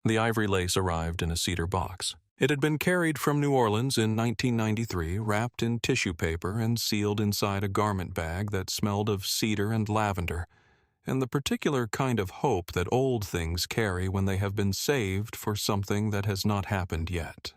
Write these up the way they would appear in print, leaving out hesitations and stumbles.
The ivory lace arrived in a cedar box. It had been carried from New Orleans in 1993, wrapped in tissue paper and sealed inside a garment bag that smelled of cedar and lavender, and the particular kind of hope that old things carry when they have been saved for something that has not happened yet.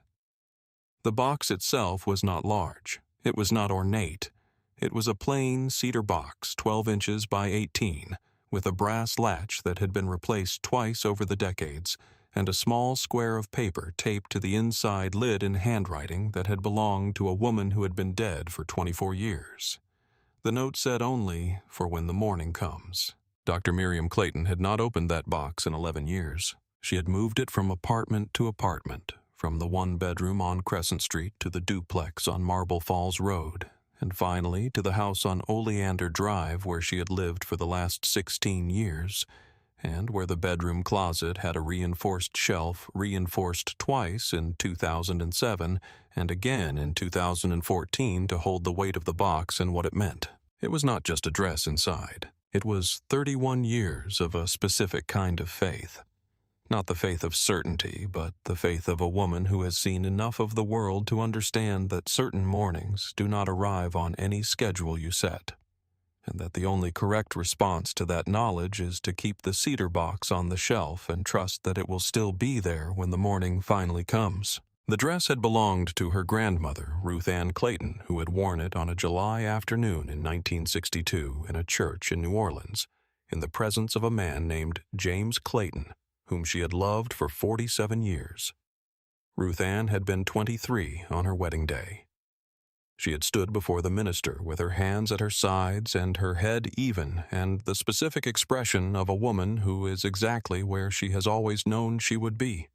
The box itself was not large. It was not ornate. It was a plain cedar box, 12 inches by 18, with a brass latch that had been replaced twice over the decades, and a small square of paper taped to the inside lid in handwriting that had belonged to a woman who had been dead for 24 years. The note said only, "For when the morning comes." Dr. Miriam Clayton had not opened that box in 11 years. She had moved it from apartment to apartment, from the one-bedroom on Crescent Street to the duplex on Marble Falls Road, and finally to the house on Oleander Drive where she had lived for the last 16 years, and where the bedroom closet had a reinforced shelf, reinforced twice in 2007 and again in 2014 to hold the weight of the box and what it meant. It was not just a dress inside. It was 31 years of a specific kind of faith. Not the faith of certainty, but the faith of a woman who has seen enough of the world to understand that certain mornings do not arrive on any schedule you set, and that the only correct response to that knowledge is to keep the cedar box on the shelf and trust that it will still be there when the morning finally comes. The dress had belonged to her grandmother, Ruth Ann Clayton, who had worn it on a July afternoon in 1962 in a church in New Orleans, in the presence of a man named James Clayton, whom she had loved for 47 years. Ruth Ann had been 23 on her wedding day. She had stood before the minister with her hands at her sides and her head even, and the specific expression of a woman who is exactly where she has always known she would be.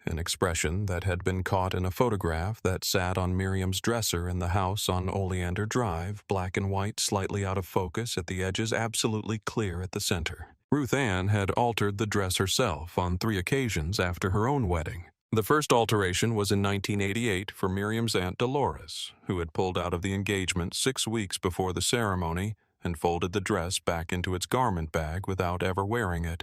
An expression that had been caught in a photograph that sat on Miriam's dresser in the house on Oleander Drive, black and white, slightly out of focus at the edges, absolutely clear at the center. Ruth Ann had altered the dress herself on 3 occasions after her own wedding. The first alteration was in 1988 for Miriam's Aunt Dolores, who had pulled out of the engagement 6 weeks before the ceremony and folded the dress back into its garment bag without ever wearing it,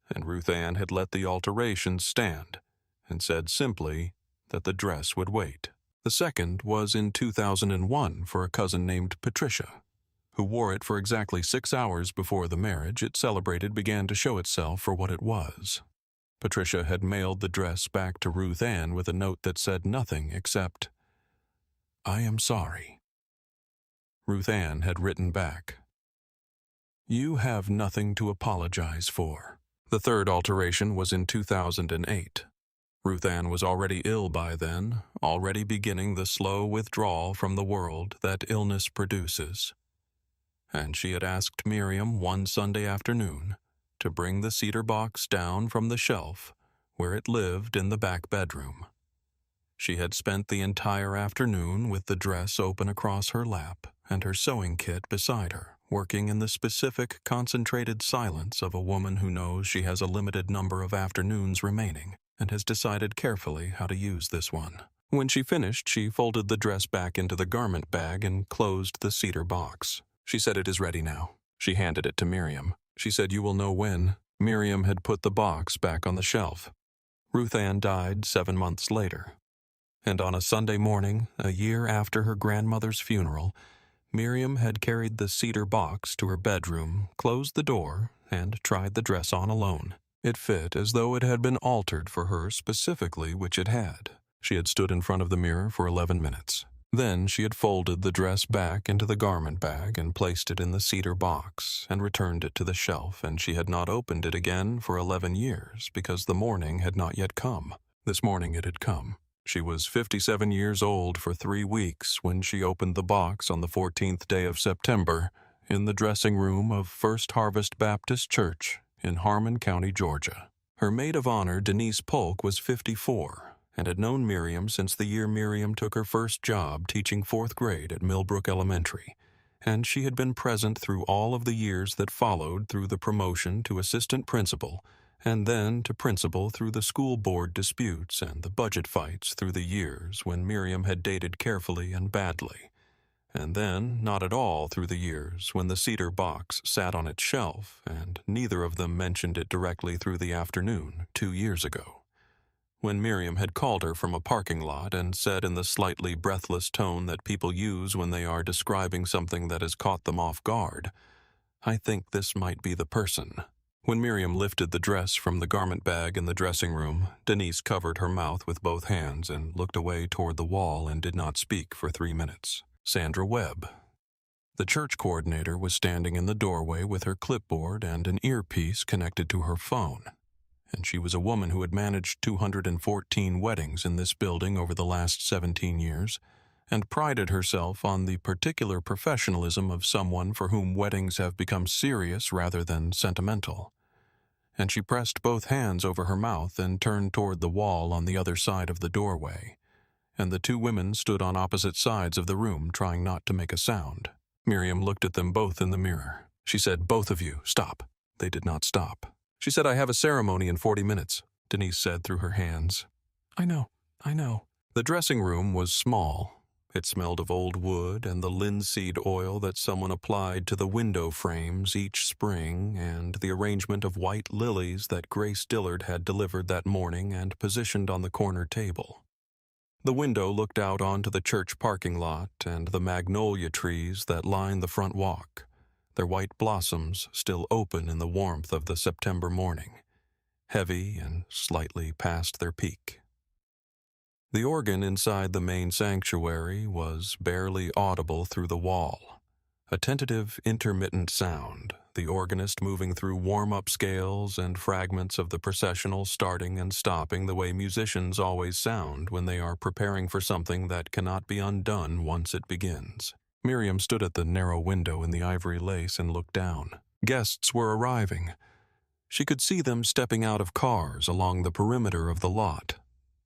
and Ruth Ann had let the alteration stand and said simply that the dress would wait. The second was in 2001 for a cousin named Patricia, who wore it for exactly 6 hours before the marriage it celebrated began to show itself for what it was. Patricia had mailed the dress back to Ruth Ann with a note that said nothing except, "I am sorry." Ruth Ann had written back, "You have nothing to apologize for." The third alteration was in 2008. Ruth Ann was already ill by then, already beginning the slow withdrawal from the world that illness produces. And she had asked Miriam one Sunday afternoon to bring the cedar box down from the shelf where it lived in the back bedroom. She had spent the entire afternoon with the dress open across her lap and her sewing kit beside her, working in the specific, concentrated silence of a woman who knows she has a limited number of afternoons remaining and has decided carefully how to use this one. When she finished, she folded the dress back into the garment bag and closed the cedar box. She said, "It is ready now." She handed it to Miriam. She said, "You will know when." Miriam had put the box back on the shelf. Ruth Ann died 7 months later. And on a Sunday morning, a year after her grandmother's funeral, Miriam had carried the cedar box to her bedroom, closed the door, and tried the dress on alone. It fit as though it had been altered for her specifically, which it had. She had stood in front of the mirror for 11 minutes. Then she had folded the dress back into the garment bag and placed it in the cedar box and returned it to the shelf, and she had not opened it again for 11 years because the morning had not yet come. This morning it had come. She was 57 years old for 3 weeks when she opened the box on the 14th day of September in the dressing room of First Harvest Baptist Church in Harmon County, Georgia. Her maid of honor, Denise Polk, was 54 and had known Miriam since the year Miriam took her first job teaching 4th grade at Millbrook Elementary, and she had been present through all of the years that followed through the promotion to assistant principal and then to principal through the school board disputes and the budget fights through the years when Miriam had dated carefully and badly, and then not at all through the years when the cedar box sat on its shelf, and neither of them mentioned it directly through the afternoon 2 years ago, when Miriam had called her from a parking lot and said in the slightly breathless tone that people use when they are describing something that has caught them off guard, "I think this might be the person." When Miriam lifted the dress from the garment bag in the dressing room, Denise covered her mouth with both hands and looked away toward the wall and did not speak for 3 minutes. Sandra Webb. The church coordinator was standing in the doorway with her clipboard and an earpiece connected to her phone, and she was a woman who had managed 214 weddings in this building over the last 17 years, and prided herself on the particular professionalism of someone for whom weddings have become serious rather than sentimental. And she pressed both hands over her mouth and turned toward the wall on the other side of the doorway, and the two women stood on opposite sides of the room trying not to make a sound. Miriam looked at them both in the mirror. She said, "Both of you, stop." They did not stop. She said, "I have a ceremony in 40 minutes, Denise said through her hands. I know. The dressing room was small. It smelled of old wood and the linseed oil that someone applied to the window frames each spring, and the arrangement of white lilies that Grace Dillard had delivered that morning and positioned on the corner table. The window looked out onto the church parking lot and the magnolia trees that lined the front walk, their white blossoms still open in the warmth of the September morning, heavy and slightly past their peak. The organ inside the main sanctuary was barely audible through the wall, a tentative, intermittent sound, the organist moving through warm-up scales and fragments of the processional starting and stopping the way musicians always sound when they are preparing for something that cannot be undone once it begins. Miriam stood at the narrow window in the ivory lace and looked down. Guests were arriving. She could see them stepping out of cars along the perimeter of the lot,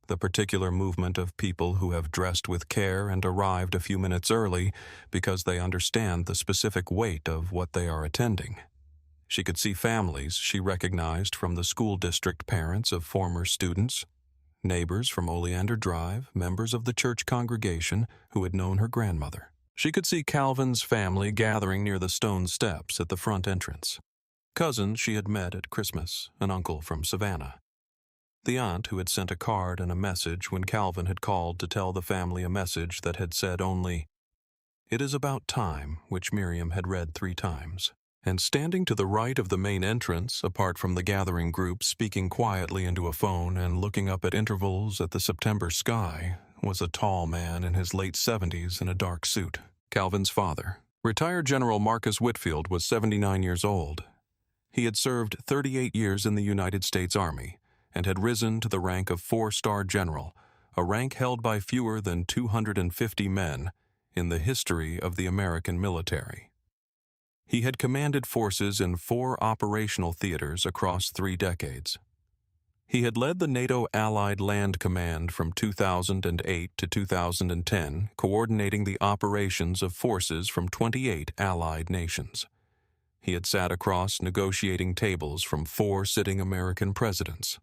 the particular movement of people who have dressed with care and arrived a few minutes early because they understand the specific weight of what they are attending. She could see families she recognized from the school district parents of former students, neighbors from Oleander Drive, members of the church congregation who had known her grandmother. She could see Calvin's family gathering near the stone steps at the front entrance, cousins she had met at Christmas, an uncle from Savannah, the aunt who had sent a card and a message when Calvin had called to tell the family a message that had said only, "It is about time," which Miriam had read 3 times. And standing to the right of the main entrance, apart from the gathering group, speaking quietly into a phone and looking up at intervals at the September sky, was a tall man in his late 70s in a dark suit, Calvin's father. Retired General Marcus Whitfield was 79 years old. He had served 38 years in the United States Army, and had risen to the rank of 4-star general, a rank held by fewer than 250 men in the history of the American military. He had commanded forces in 4 operational theaters across 3 decades. He had led the NATO Allied Land Command from 2008 to 2010, coordinating the operations of forces from 28 Allied nations. He had sat across negotiating tables from 4 sitting American presidents.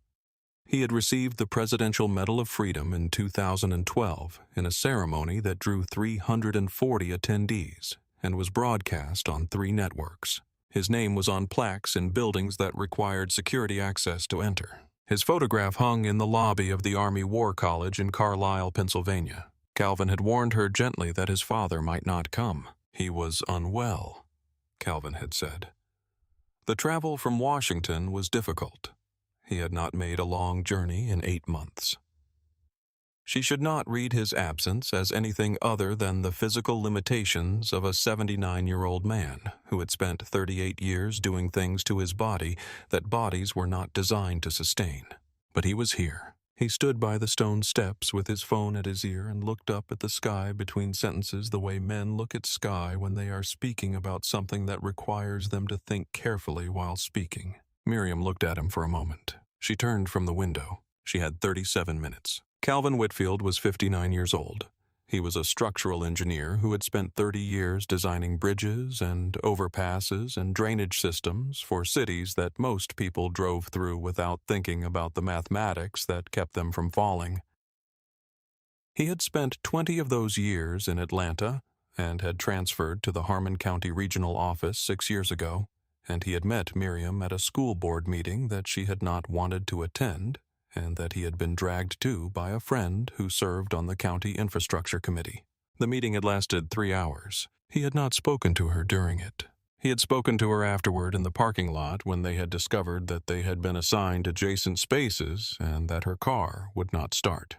He had received the Presidential Medal of Freedom in 2012 in a ceremony that drew 340 attendees and was broadcast on 3 networks. His name was on plaques in buildings that required security access to enter. His photograph hung in the lobby of the Army War College in Carlisle, Pennsylvania. Calvin had warned her gently that his father might not come. He was unwell, Calvin had said. The travel from Washington was difficult. He had not made a long journey in 8 months. She should not read his absence as anything other than the physical limitations of a 79-year-old man who had spent 38 years doing things to his body that bodies were not designed to sustain. But he was here. He stood by the stone steps with his phone at his ear and looked up at the sky between sentences the way men look at sky when they are speaking about something that requires them to think carefully while speaking. Miriam looked at him for a moment. She turned from the window. She had 37 minutes. Calvin Whitfield was 59 years old. He was a structural engineer who had spent 30 years designing bridges and overpasses and drainage systems for cities that most people drove through without thinking about the mathematics that kept them from falling. He had spent 20 of those years in Atlanta and had transferred to the Harmon County Regional Office 6 years ago, and he had met Miriam at a school board meeting that she had not wanted to attend and that he had been dragged to by a friend who served on the county infrastructure committee. The meeting had lasted 3 hours. He had not spoken to her during it. He had spoken to her afterward in the parking lot when they had discovered that they had been assigned adjacent spaces and that her car would not start.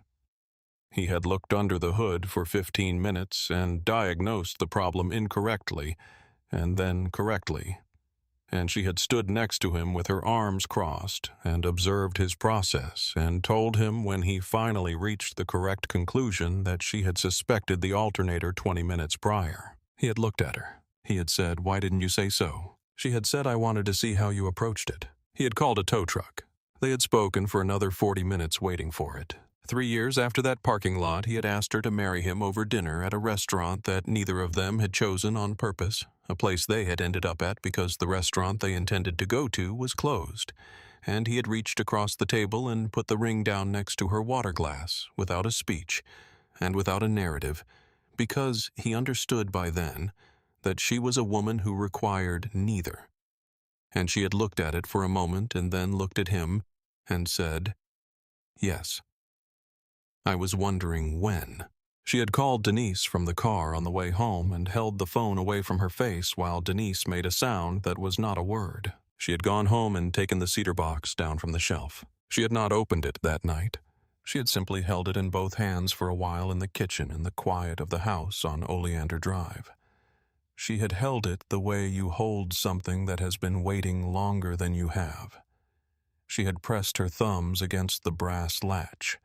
He had looked under the hood for 15 minutes and diagnosed the problem incorrectly and then correctly, and she had stood next to him with her arms crossed and observed his process and told him when he finally reached the correct conclusion that she had suspected the alternator 20 minutes prior. He had looked at her. He had said, "Why didn't you say so?" She had said, "I wanted to see how you approached it." He had called a tow truck. They had spoken for another 40 minutes waiting for it. 3 years after that parking lot, he had asked her to marry him over dinner at a restaurant that neither of them had chosen on purpose, a place they had ended up at because the restaurant they intended to go to was closed, and he had reached across the table and put the ring down next to her water glass without a speech and without a narrative, because he understood by then that she was a woman who required neither. And she had looked at it for a moment and then looked at him and said, "Yes." I was wondering when. She had called Denise from the car on the way home and held the phone away from her face while Denise made a sound that was not a word. She had gone home and taken the cedar box down from the shelf. She had not opened it that night. She had simply held it in both hands for a while in the kitchen in the quiet of the house on Oleander Drive. She had held it the way you hold something that has been waiting longer than you have. She had pressed her thumbs against the brass latch.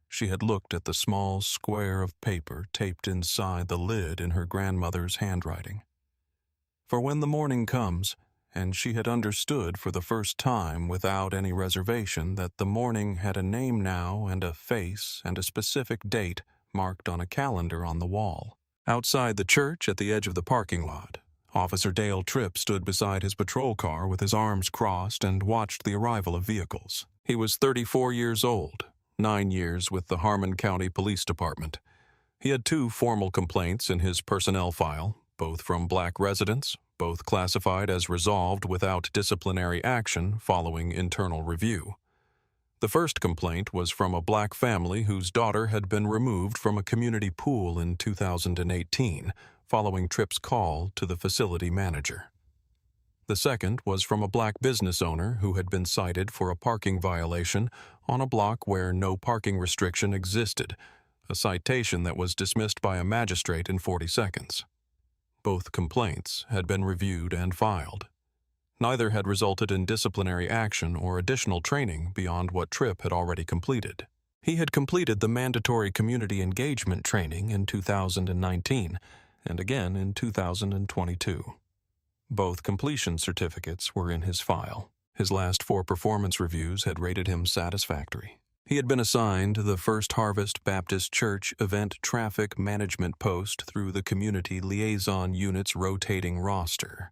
She had looked at the small square of paper taped inside the lid in her grandmother's handwriting. For when the morning comes, and she had understood for the first time without any reservation that the morning had a name now and a face and a specific date marked on a calendar on the wall. Outside the church at the edge of the parking lot, Officer Dale Tripp stood beside his patrol car with his arms crossed and watched the arrival of vehicles. He was 34 years old, 9 years with the Harmon County Police Department. He had 2 formal complaints in his personnel file, both from black residents, both classified as resolved without disciplinary action following internal review. The first complaint was from a black family whose daughter had been removed from a community pool in 2018, following Tripp's call to the facility manager. The second was from a black business owner who had been cited for a parking violation on a block where no parking restriction existed, a citation that was dismissed by a magistrate in 40 seconds. Both complaints had been reviewed and filed. Neither had resulted in disciplinary action or additional training beyond what Tripp had already completed. He had completed the mandatory community engagement training in 2019 and again in 2022. Both completion certificates were in his file. His last 4 performance reviews had rated him satisfactory. He had been assigned the First Harvest Baptist Church event traffic management post through the Community Liaison Unit's rotating roster.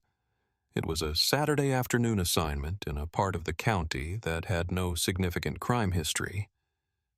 It was a Saturday afternoon assignment in a part of the county that had no significant crime history.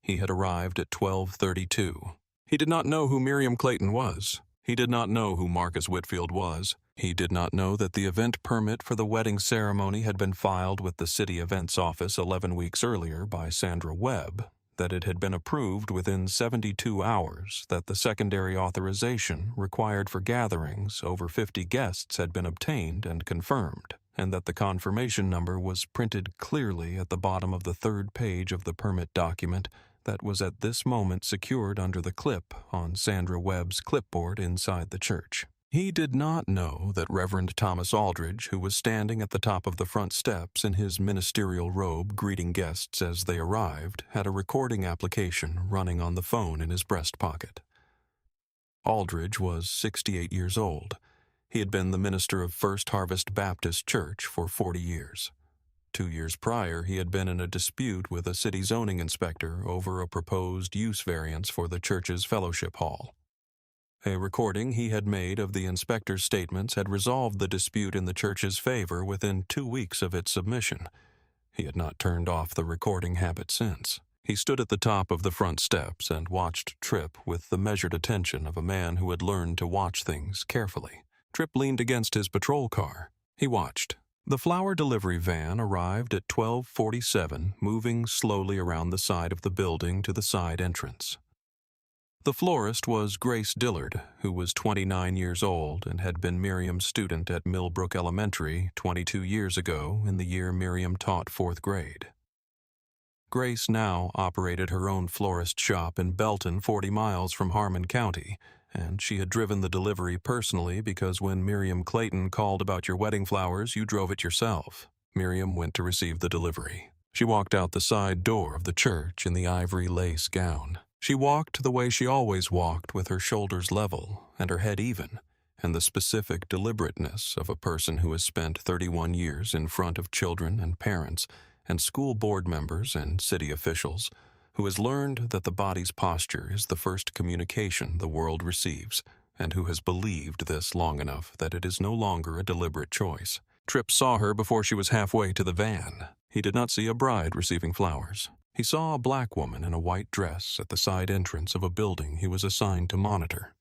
He had arrived at 12:32. He did not know who Miriam Clayton was. He did not know who Marcus Whitfield was. He did not know that the event permit for the wedding ceremony had been filed with the city events office 11 weeks earlier by Sandra Webb, that it had been approved within 72 hours, that the secondary authorization required for gatherings over 50 guests had been obtained and confirmed, and that the confirmation number was printed clearly at the bottom of the 3rd page of the permit document that was at this moment secured under the clip on Sandra Webb's clipboard inside the church. He did not know that Reverend Thomas Aldridge, who was standing at the top of the front steps in his ministerial robe greeting guests as they arrived, had a recording application running on the phone in his breast pocket. Aldridge was 68 years old. He had been the minister of First Harvest Baptist Church for 40 years. 2 years prior, he had been in a dispute with a city zoning inspector over a proposed use variance for the church's fellowship hall. A recording he had made of the inspector's statements had resolved the dispute in the church's favor within 2 weeks of its submission. He had not turned off the recording habit since. He stood at the top of the front steps and watched Tripp with the measured attention of a man who had learned to watch things carefully. Tripp leaned against his patrol car. He watched. The flower delivery van arrived at 12:47, moving slowly around the side of the building to the side entrance. The florist was Grace Dillard, who was 29 years old and had been Miriam's student at Millbrook Elementary 22 years ago in the year Miriam taught 4th grade. Grace now operated her own florist shop in Belton, 40 miles from Harmon County, and she had driven the delivery personally because when Miriam Clayton called about your wedding flowers, you drove it yourself. Miriam went to receive the delivery. She walked out the side door of the church in the ivory lace gown. She walked the way she always walked, with her shoulders level and her head even, and the specific deliberateness of a person who has spent 31 years in front of children and parents and school board members and city officials, who has learned that the body's posture is the first communication the world receives, and who has believed this long enough that it is no longer a deliberate choice. Tripp saw her before she was halfway to the van. He did not see a bride receiving flowers. He saw a black woman in a white dress at the side entrance of a building he was assigned to monitor.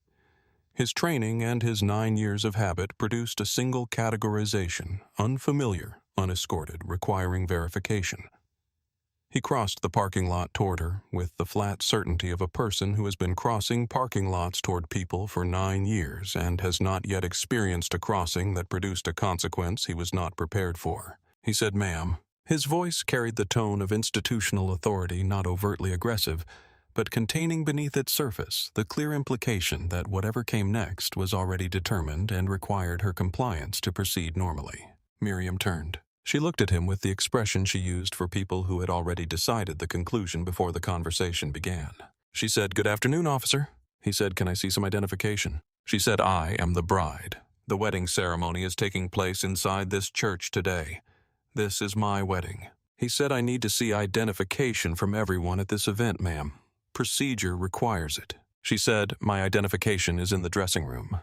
His training and his 9 years of habit produced a single categorization: unfamiliar, unescorted, requiring verification. He crossed the parking lot toward her with the flat certainty of a person who has been crossing parking lots toward people for 9 years and has not yet experienced a crossing that produced a consequence he was not prepared for. He said, "Ma'am." His voice carried the tone of institutional authority, not overtly aggressive, but containing beneath its surface the clear implication that whatever came next was already determined and required her compliance to proceed normally. Miriam turned. She looked at him with the expression she used for people who had already decided the conclusion before the conversation began. She said, "Good afternoon, officer." He said, "Can I see some identification?" She said, "I am the bride. The wedding ceremony is taking place inside this church today. This is my wedding." He said, "I need to see identification from everyone at this event, ma'am. Procedure requires it." She said, "My identification is in the dressing room."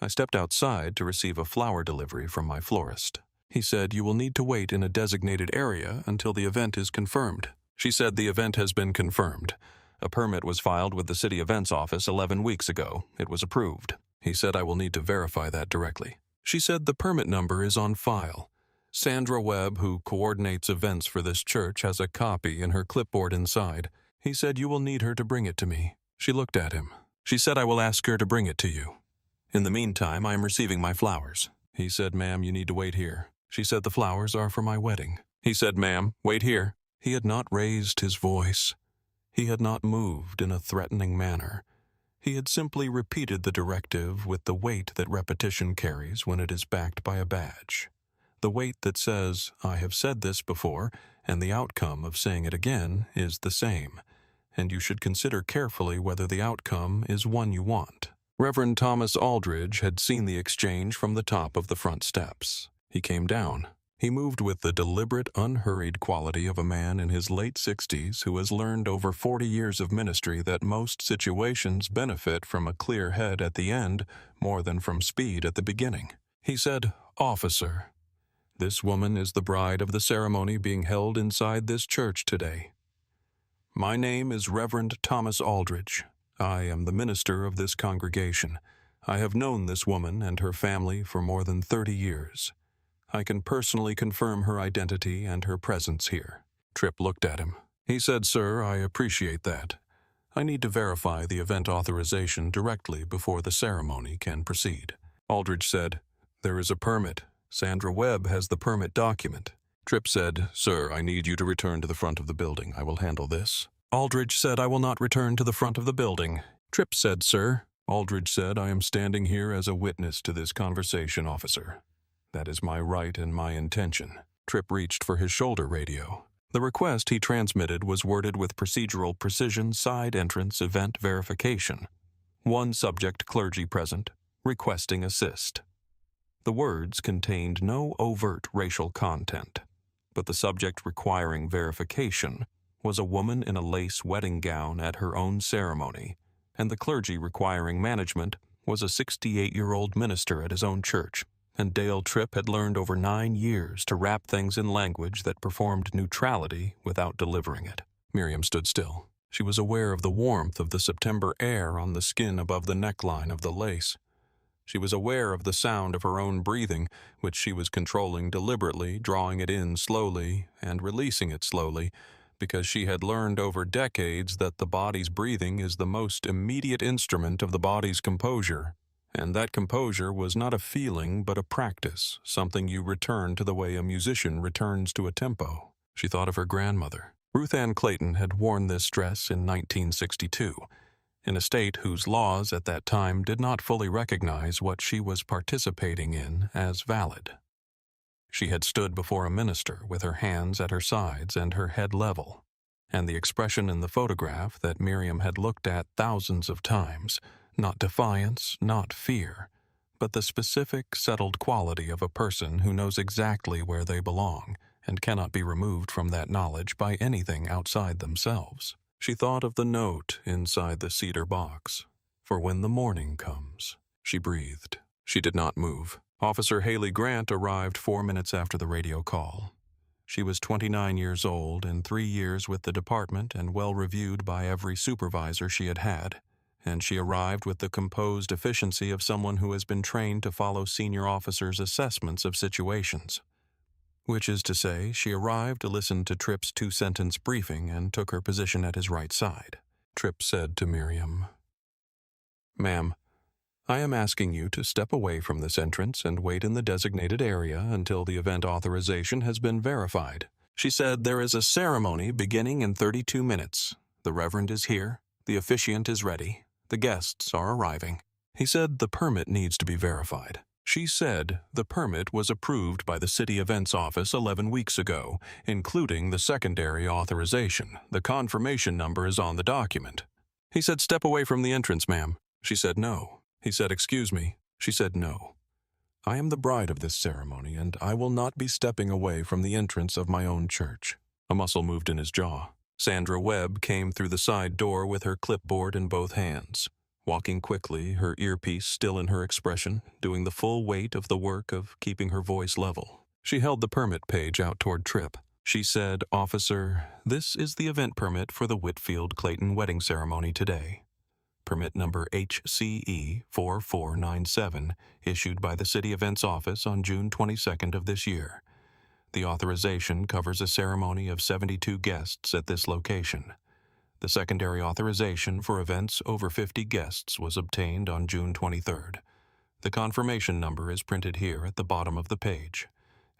I stepped outside to receive a flower delivery from my florist. He said, "You will need to wait in a designated area until the event is confirmed." She said, "The event has been confirmed. A permit was filed with the city events office 11 weeks ago. It was approved." He said, "I will need to verify that directly." She said, "The permit number is on file. Sandra Webb, who coordinates events for this church, has a copy in her clipboard inside." He said, "You will need her to bring it to me." She looked at him. She said, "I will ask her to bring it to you. In the meantime, I am receiving my flowers." He said, "Ma'am, you need to wait here." She said, "The flowers are for my wedding." He said, "Ma'am, wait here." He had not raised his voice. He had not moved in a threatening manner. He had simply repeated the directive with the weight that repetition carries when it is backed by a badge. The weight that says, "I have said this before, and the outcome of saying it again is the same, and you should consider carefully whether the outcome is one you want." Reverend Thomas Aldridge had seen the exchange from the top of the front steps. He came down. He moved with the deliberate, unhurried quality of a man in his late 60s who has learned over 40 years of ministry that most situations benefit from a clear head at the end more than from speed at the beginning. He said, "Officer, this woman is the bride of the ceremony being held inside this church today. My name is Reverend Thomas Aldridge. I am the minister of this congregation. I have known this woman and her family for more than 30 years. I can personally confirm her identity and her presence here." Tripp looked at him. He said, "Sir, I appreciate that. I need to verify the event authorization directly before the ceremony can proceed." Aldridge said, "There is a permit. Sandra Webb has the permit document." Tripp said, "Sir, I need you to return to the front of the building. I will handle this." Aldridge said, "I will not return to the front of the building." Tripp said, "Sir." Aldridge said, "I am standing here as a witness to this conversation, officer. That is my right and my intention." Tripp reached for his shoulder radio. The request he transmitted was worded with procedural precision: side entrance event verification. One subject clergy present, requesting assist. The words contained no overt racial content, but the subject requiring verification was a woman in a lace wedding gown at her own ceremony, and the clergy requiring management was a 68-year-old minister at his own church, and Dale Tripp had learned over 9 years to wrap things in language that performed neutrality without delivering it. Miriam stood still. She was aware of the warmth of the September air on the skin above the neckline of the lace. She was aware of the sound of her own breathing, which she was controlling deliberately, drawing it in slowly and releasing it slowly, because she had learned over decades that the body's breathing is the most immediate instrument of the body's composure. And that composure was not a feeling but a practice, something you return to the way a musician returns to a tempo. She thought of her grandmother. Ruth Ann Clayton had worn this dress in 1962, in a state whose laws at that time did not fully recognize what she was participating in as valid. She had stood before a minister with her hands at her sides and her head level, and the expression in the photograph that Miriam had looked at thousands of times, not defiance, not fear, but the specific, settled quality of a person who knows exactly where they belong and cannot be removed from that knowledge by anything outside themselves. She thought of the note inside the cedar box. For when the morning comes, she breathed. She did not move. Officer Haley Grant arrived 4 minutes after the radio call. She was 29 years old and 3 years with the department and well reviewed by every supervisor she had had, and she arrived with the composed efficiency of someone who has been trained to follow senior officers' assessments of situations. Which is to say, she arrived to listen to Tripp's 2-sentence briefing and took her position at his right side. Tripp said to Miriam, "Ma'am, I am asking you to step away from this entrance and wait in the designated area until the event authorization has been verified." She said, "There is a ceremony beginning in 32 minutes. The Reverend is here. The officiant is ready. The guests are arriving." He said the permit needs to be verified. She said the permit was approved by the City Events Office 11 weeks ago, including the secondary authorization. The confirmation number is on the document. He said, "Step away from the entrance, ma'am." She said, "No." He said, "Excuse me." She said, "No. I am the bride of this ceremony, and I will not be stepping away from the entrance of my own church." A muscle moved in his jaw. Sandra Webb came through the side door with her clipboard in both hands, walking quickly, her earpiece still in her expression, doing the full weight of the work of keeping her voice level. She held the permit page out toward Tripp. She said, "Officer, this is the event permit for the Whitfield Clayton wedding ceremony today. Permit number HCE 4497, issued by the City Events Office on June 22nd of this year. The authorization covers a ceremony of 72 guests at this location. The secondary authorization for events over 50 guests was obtained on June 23rd. The confirmation number is printed here at the bottom of the page.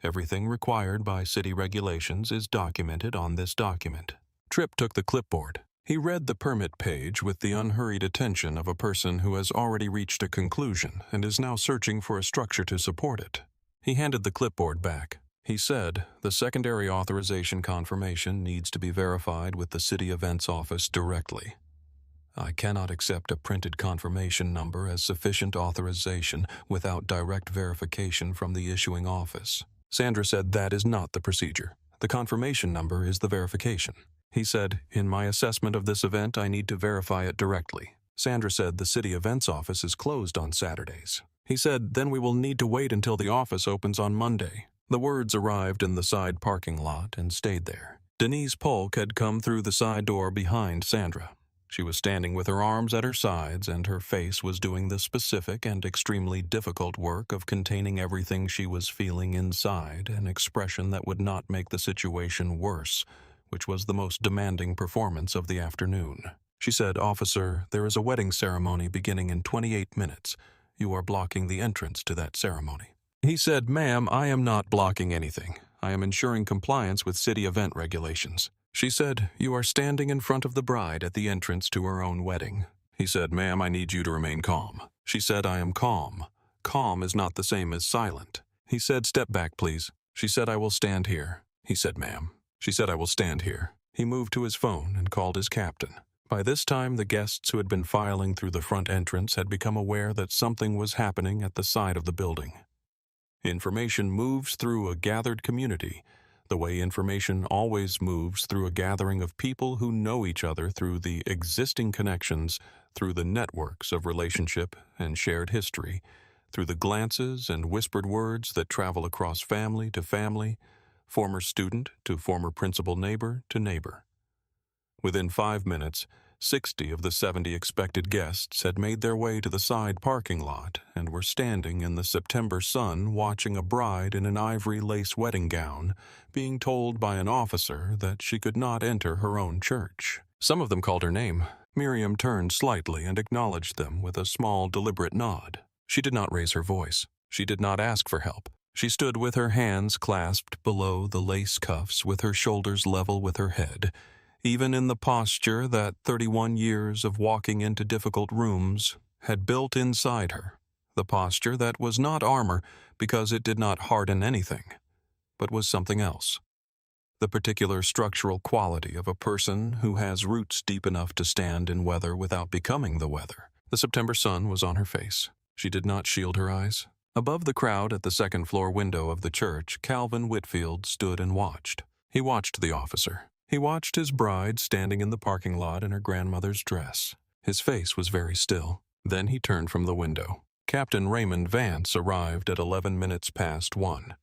Everything required by city regulations is documented on this document." Tripp took the clipboard. He read the permit page with the unhurried attention of a person who has already reached a conclusion and is now searching for a structure to support it. He handed the clipboard back. He said, "The secondary authorization confirmation needs to be verified with the City Events Office directly. I cannot accept a printed confirmation number as sufficient authorization without direct verification from the issuing office." Sandra said that is not the procedure. The confirmation number is the verification. He said, "In my assessment of this event, I need to verify it directly." Sandra said the City Events Office is closed on Saturdays. He said, "Then we will need to wait until the office opens on Monday." The words arrived in the side parking lot and stayed there. Denise Polk had come through the side door behind Sandra. She was standing with her arms at her sides, and her face was doing the specific and extremely difficult work of containing everything she was feeling inside, an expression that would not make the situation worse, which was the most demanding performance of the afternoon. She said, "Officer, there is a wedding ceremony beginning in 28 minutes. You are blocking the entrance to that ceremony." He said, "Ma'am, I am not blocking anything. I am ensuring compliance with city event regulations." She said, "You are standing in front of the bride at the entrance to her own wedding." He said, "Ma'am, I need you to remain calm." She said, "I am calm. Calm is not the same as silent." He said, "Step back, please." She said, "I will stand here." He said, "Ma'am." She said, "I will stand here." He moved to his phone and called his captain. By this time, the guests who had been filing through the front entrance had become aware that something was happening at the side of the building. Information moves through a gathered community, the way information always moves through a gathering of people who know each other through the existing connections, through the networks of relationship and shared history, through the glances and whispered words that travel across family to family, former student to former principal neighbor to neighbor. Within 5 minutes, 60 of the 70 expected guests had made their way to the side parking lot and were standing in the September sun watching a bride in an ivory lace wedding gown being told by an officer that she could not enter her own church. Some of them called her name. Miriam turned slightly and acknowledged them with a small, deliberate nod. She did not raise her voice. She did not ask for help. She stood with her hands clasped below the lace cuffs, with her shoulders level with her head, even in the posture that 31 years of walking into difficult rooms had built inside her, the posture that was not armor because it did not harden anything, but was something else. The particular structural quality of a person who has roots deep enough to stand in weather without becoming the weather. The September sun was on her face. She did not shield her eyes. Above the crowd at the second-floor window of the church, Calvin Whitfield stood and watched. He watched the officer. He watched his bride standing in the parking lot in her grandmother's dress. His face was very still. Then he turned from the window. Captain Raymond Vance arrived at 11 minutes past 1.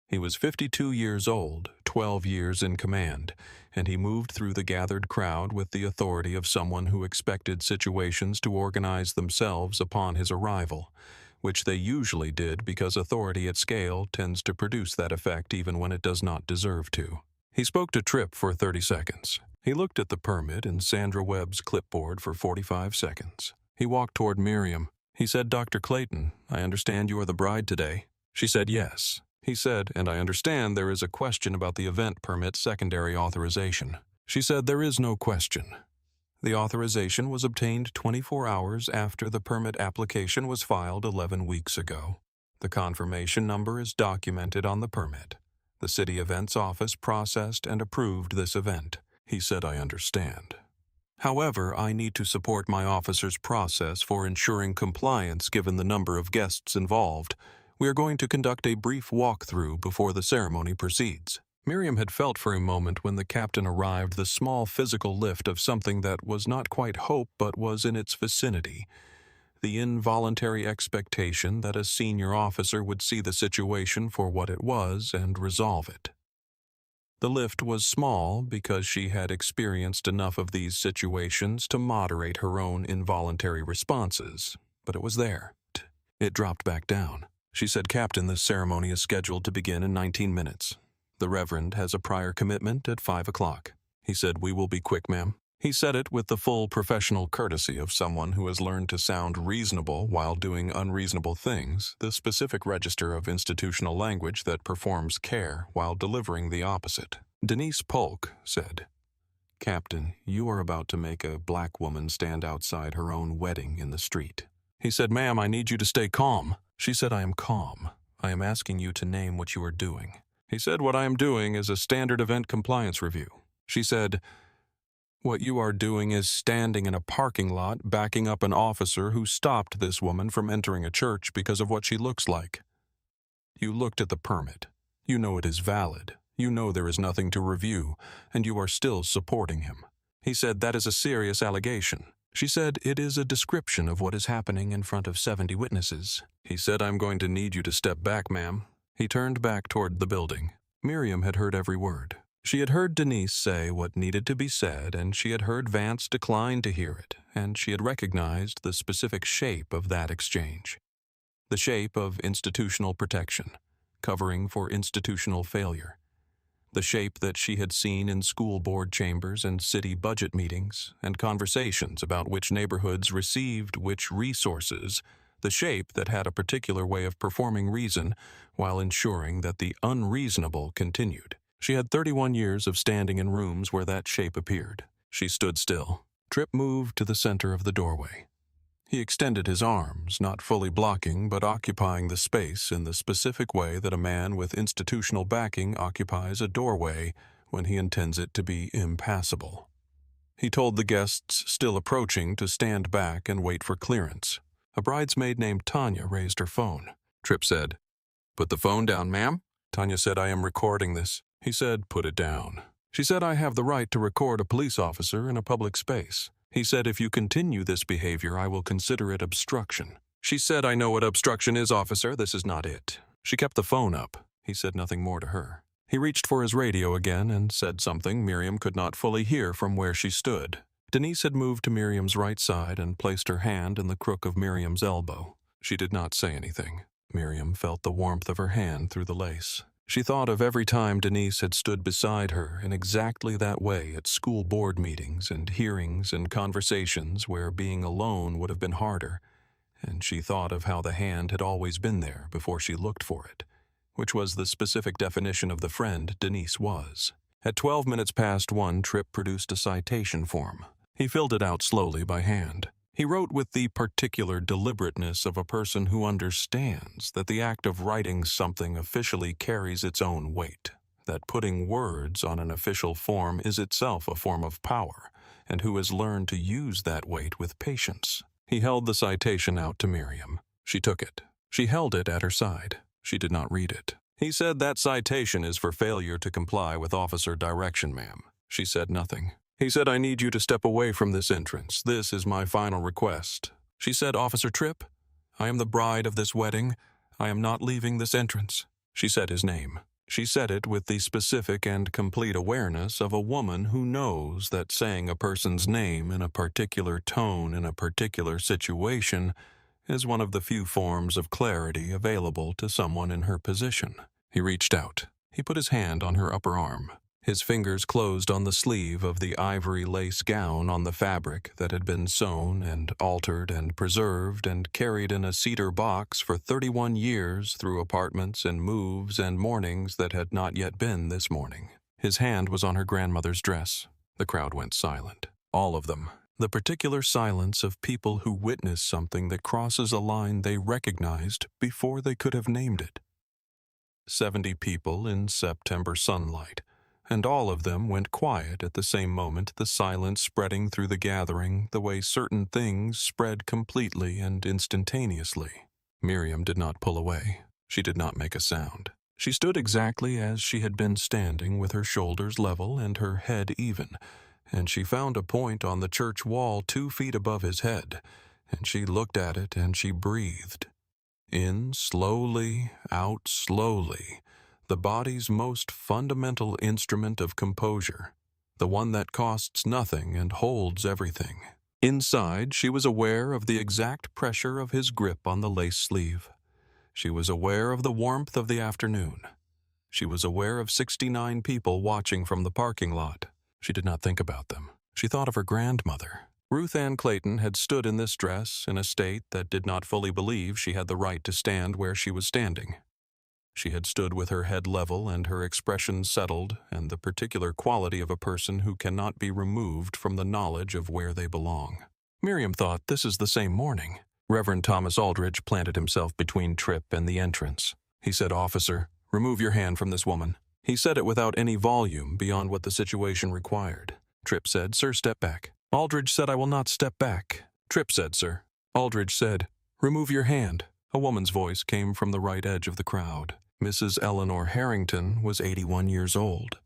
He was 52 years old, 12 years in command, and he moved through the gathered crowd with the authority of someone who expected situations to organize themselves upon his arrival, which they usually did because authority at scale tends to produce that effect even when it does not deserve to. He spoke to Tripp for 30 seconds. He looked at the permit and Sandra Webb's clipboard for 45 seconds. He walked toward Miriam. He said, "Dr. Clayton, I understand you are the bride today." She said yes. He said, "And I understand there is a question about the event permit secondary authorization." She said, "There is no question. The authorization was obtained 24 hours after the permit application was filed 11 weeks ago. The confirmation number is documented on the permit. The city events office processed and approved this event." He said, "I understand. However, I need to support my officer's process for ensuring compliance given the number of guests involved. We are going to conduct a brief walkthrough before the ceremony proceeds." Miriam had felt for a moment when the captain arrived the small physical lift of something that was not quite hope but was in its vicinity, the involuntary expectation that a senior officer would see the situation for what it was and resolve it. The lift was small because she had experienced enough of these situations to moderate her own involuntary responses, but it was there. It dropped back down. She said, "Captain, this ceremony is scheduled to begin in 19 minutes. The Reverend has a prior commitment at 5 o'clock. He said, "We will be quick, ma'am." He said it with the full professional courtesy of someone who has learned to sound reasonable while doing unreasonable things, the specific register of institutional language that performs care while delivering the opposite. Denise Polk said, "Captain, you are about to make a black woman stand outside her own wedding in the street." He said, "Ma'am, I need you to stay calm." She said, "I am calm. I am asking you to name what you are doing." He said, "What I am doing is a standard event compliance review." She said, "What you are doing is standing in a parking lot backing up an officer who stopped this woman from entering a church because of what she looks like. You looked at the permit. You know it is valid. You know there is nothing to review, and you are still supporting him." He said, "That is a serious allegation." She said, "It is a description of what is happening in front of 70 witnesses. He said, "I'm going to need you to step back, ma'am." He turned back toward the building. Miriam had heard every word. She had heard Denise say what needed to be said, and she had heard Vance decline to hear it, and she had recognized the specific shape of that exchange. The shape of institutional protection, covering for institutional failure. The shape that she had seen in school board chambers and city budget meetings and conversations about which neighborhoods received which resources, the shape that had a particular way of performing reason while ensuring that the unreasonable continued. She had 31 years of standing in rooms where that shape appeared. She stood still. Tripp moved to the center of the doorway. He extended his arms, not fully blocking but occupying the space in the specific way that a man with institutional backing occupies a doorway when he intends it to be impassable. He told the guests still approaching to stand back and wait for clearance. A bridesmaid named Tanya raised her phone. Tripp said, "Put the phone down, ma'am." Tanya said, "I am recording this." He said, "Put it down." She said, "I have the right to record a police officer in a public space." He said, "If you continue this behavior, I will consider it obstruction." She said, "I know what obstruction is, officer. This is not it." She kept the phone up. He said nothing more to her. He reached for his radio again and said something Miriam could not fully hear from where she stood. Denise had moved to Miriam's right side and placed her hand in the crook of Miriam's elbow. She did not say anything. Miriam felt the warmth of her hand through the lace. She thought of every time Denise had stood beside her in exactly that way at school board meetings and hearings and conversations where being alone would have been harder, and she thought of how the hand had always been there before she looked for it, which was the specific definition of the friend Denise was. At 12 minutes past 1, Tripp produced a citation form. He filled it out slowly by hand. He wrote with the particular deliberateness of a person who understands that the act of writing something officially carries its own weight, that putting words on an official form is itself a form of power, and who has learned to use that weight with patience. He held the citation out to Miriam. She took it. She held it at her side. She did not read it. He said, "That citation is for failure to comply with officer direction, ma'am." She said nothing. He said, "I need you to step away from this entrance. This is my final request." She said, "Officer Tripp, I am the bride of this wedding. I am not leaving this entrance." She said his name. She said it with the specific and complete awareness of a woman who knows that saying a person's name in a particular tone in a particular situation is one of the few forms of clarity available to someone in her position. He reached out. He put his hand on her upper arm. His fingers closed on the sleeve of the ivory lace gown on the fabric that had been sewn and altered and preserved and carried in a cedar box for 31 years through apartments and moves and mornings that had not yet been this morning. His hand was on her grandmother's dress. The crowd went silent. All of them. The particular silence of people who witness something that crosses a line they recognized before they could have named it. 70 people in September sunlight. And all of them went quiet at the same moment, the silence spreading through the gathering the way certain things spread completely and instantaneously. Miriam did not pull away. She did not make a sound. She stood exactly as she had been standing, with her shoulders level and her head even, and she found a point on the church wall 2 feet above his head, and she looked at it and she breathed. In slowly, out slowly, the body's most fundamental instrument of composure, the one that costs nothing and holds everything. Inside, she was aware of the exact pressure of his grip on the lace sleeve. She was aware of the warmth of the afternoon. She was aware of 69 people watching from the parking lot. She did not think about them. She thought of her grandmother. Ruth Ann Clayton had stood in this dress in a state that did not fully believe she had the right to stand where she was standing. She had stood with her head level and her expression settled, and the particular quality of a person who cannot be removed from the knowledge of where they belong. Miriam thought, this is the same morning. Reverend Thomas Aldridge planted himself between Tripp and the entrance. He said, "Officer, remove your hand from this woman." He said it without any volume beyond what the situation required. Tripp said, "Sir, step back." Aldridge said, "I will not step back." Tripp said, "Sir." Aldridge said, "Remove your hand." A woman's voice came from the right edge of the crowd. Mrs. Eleanor Harrington was 81 years old.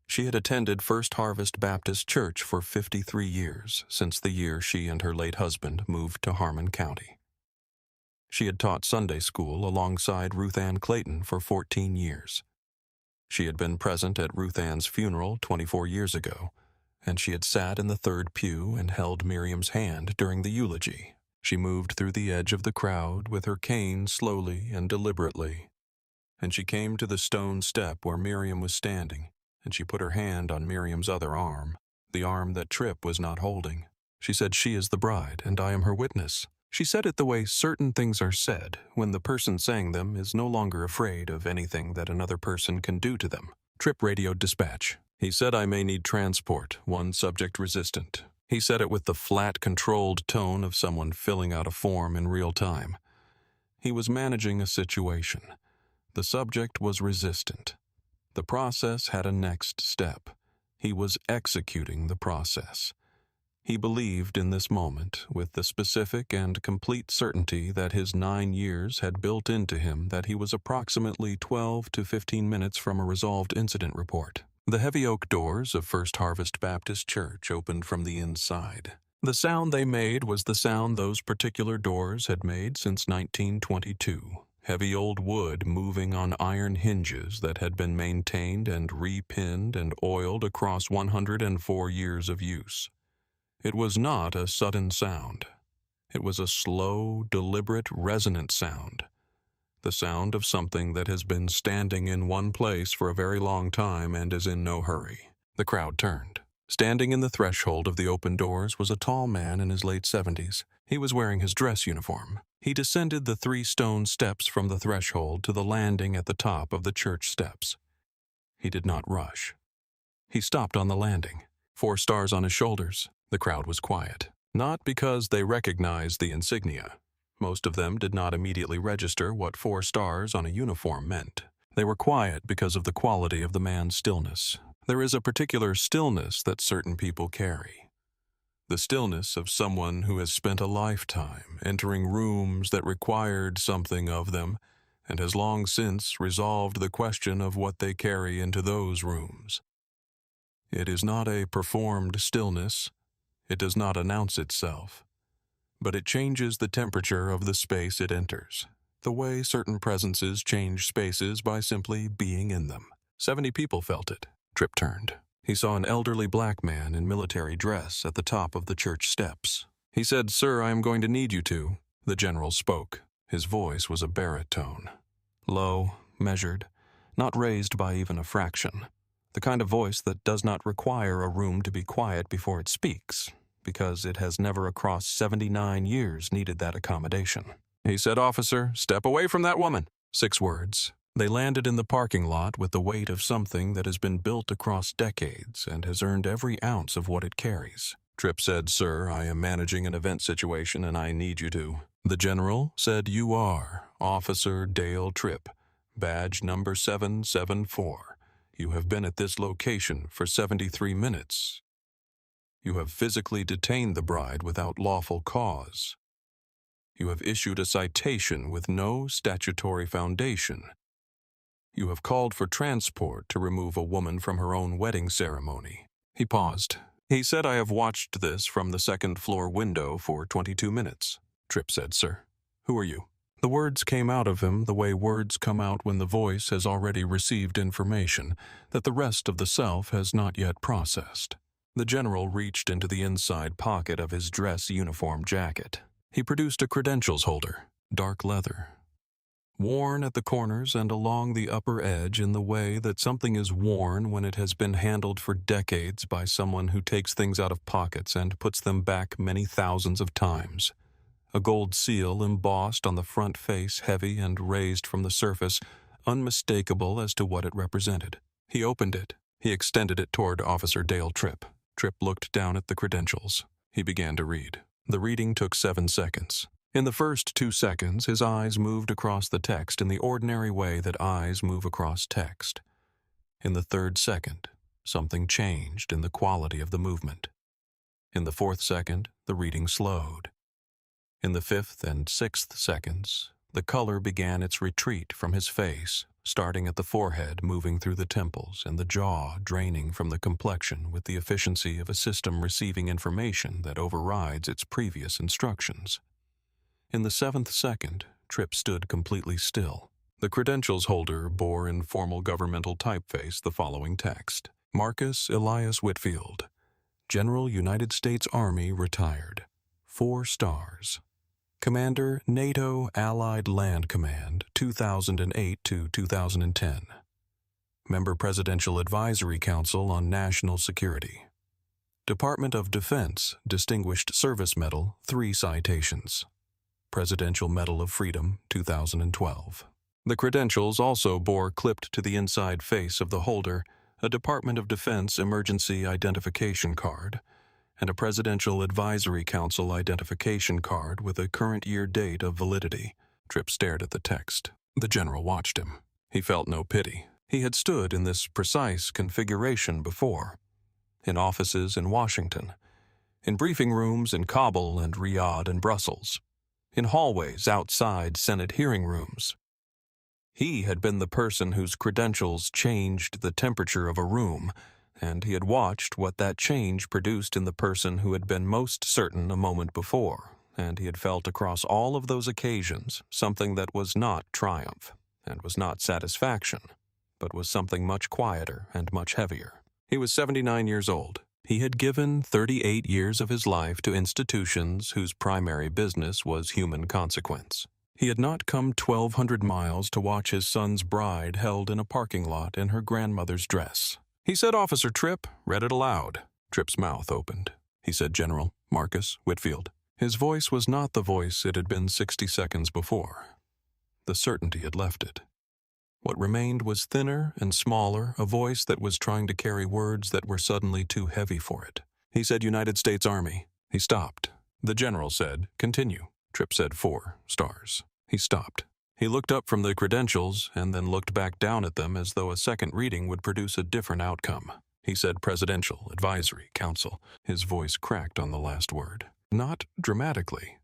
She had attended First Harvest Baptist Church for 53 years, since the year she and her late husband moved to Harmon County. She had taught Sunday school alongside Ruth Ann Clayton for 14 years. She had been present at Ruth Ann's funeral 24 years ago, and she had sat in the third pew and held Miriam's hand during the eulogy. She moved through the edge of the crowd with her cane slowly and deliberately, and she came to the stone step where Miriam was standing, and she put her hand on Miriam's other arm, the arm that Tripp was not holding. She said, "She is the bride, and I am her witness." She said it the way certain things are said when the person saying them is no longer afraid of anything that another person can do to them. Tripp radioed dispatch. He said, "I may need transport, one subject resistant." He said it with the flat, controlled tone of someone filling out a form in real time. He was managing a situation. The subject was resistant. The process had a next step. He was executing the process. He believed in this moment, with the specific and complete certainty that his 9 years had built into him, that he was approximately 12 to 15 minutes from a resolved incident report. The heavy oak doors of First Harvest Baptist Church opened from the inside. The sound they made was the sound those particular doors had made since 1922. heavy old wood moving on iron hinges that had been maintained and repinned and oiled across 104 years of use. It was not a sudden sound. It was a slow, deliberate, resonant sound. The sound of something that has been standing in one place for a very long time and is in no hurry. The crowd turned. Standing in the threshold of the open doors was a tall man in his late 70s. He was wearing his dress uniform. He descended the 3 stone steps from the threshold to the landing at the top of the church steps. He did not rush. He stopped on the landing, 4 stars on his shoulders. The crowd was quiet, not because they recognized the insignia. Most of them did not immediately register what 4 stars on a uniform meant. They were quiet because of the quality of the man's stillness. There is a particular stillness that certain people carry. The stillness of someone who has spent a lifetime entering rooms that required something of them and has long since resolved the question of what they carry into those rooms. It is not a performed stillness. It does not announce itself. But it changes the temperature of the space it enters, the way certain presences change spaces by simply being in them. 70 people felt it. Tripp turned. He saw an elderly black man in military dress at the top of the church steps. He said, "Sir, I am going to need you to." The general spoke. His voice was a baritone. Low, measured, not raised by even a fraction. The kind of voice that does not require a room to be quiet before it speaks, because it has never across 79 years needed that accommodation. He said, "Officer, step away from that woman." 6 words. They landed in the parking lot with the weight of something that has been built across decades and has earned every ounce of what it carries. Tripp said, "Sir, I am managing an event situation and I need you to." The general said, "You are Officer Dale Tripp, badge number 774. You have been at this location for 73 minutes. You have physically detained the bride without lawful cause. You have issued a citation with no statutory foundation. You have called for transport to remove a woman from her own wedding ceremony." He paused. He said, "I have watched this from the 2nd floor window for 22 minutes. Tripp said, "Sir, who are you?" The words came out of him the way words come out when the voice has already received information that the rest of the self has not yet processed. The general reached into the inside pocket of his dress uniform jacket. He produced a credentials holder, dark leather, worn at the corners and along the upper edge in the way that something is worn when it has been handled for decades by someone who takes things out of pockets and puts them back many thousands of times. A gold seal embossed on the front face, heavy and raised from the surface, unmistakable as to what it represented. He opened it. He extended it toward Officer Dale Tripp. Tripp looked down at the credentials. He began to read. The reading took 7 seconds. In the first 2 seconds, his eyes moved across the text in the ordinary way that eyes move across text. In the 3rd second, something changed in the quality of the movement. In the 4th second, the reading slowed. In the 5th and 6th seconds, the color began its retreat from his face, starting at the forehead, moving through the temples, and the jaw draining from the complexion with the efficiency of a system receiving information that overrides its previous instructions. In the 7th second, Tripp stood completely still. The credentials holder bore in formal governmental typeface the following text: Marcus Elias Whitfield, General United States Army, retired, 4 stars. Commander, NATO Allied Land Command, 2008 to 2010. Member Presidential Advisory Council on National Security. Department of Defense, Distinguished Service Medal, 3 citations. Presidential Medal of Freedom, 2012. The credentials also bore clipped to the inside face of the holder a Department of Defense Emergency Identification Card and a Presidential Advisory Council identification card with a current year date of validity. Tripp stared at the text. The general watched him. He felt no pity. He had stood in this precise configuration before, in offices in Washington, in briefing rooms in Kabul and Riyadh and Brussels, in hallways outside Senate hearing rooms. He had been the person whose credentials changed the temperature of a room, and he had watched what that change produced in the person who had been most certain a moment before, and he had felt across all of those occasions something that was not triumph, and was not satisfaction, but was something much quieter and much heavier. He was 79 years old. He had given 38 years of his life to institutions whose primary business was human consequence. He had not come 1,200 miles to watch his son's bride held in a parking lot in her grandmother's dress. He said, "Officer Tripp," read it aloud. Tripp's mouth opened. He said, "General Marcus Whitfield." His voice was not the voice it had been 60 seconds before. The certainty had left it. What remained was thinner and smaller, a voice that was trying to carry words that were suddenly too heavy for it. He said, "United States Army." He stopped. The general said, "Continue." Tripp said 4 stars. He stopped. He looked up from the credentials and then looked back down at them as though a second reading would produce a different outcome. He said, "Presidential Advisory Council." His voice cracked on the last word. Not dramatically.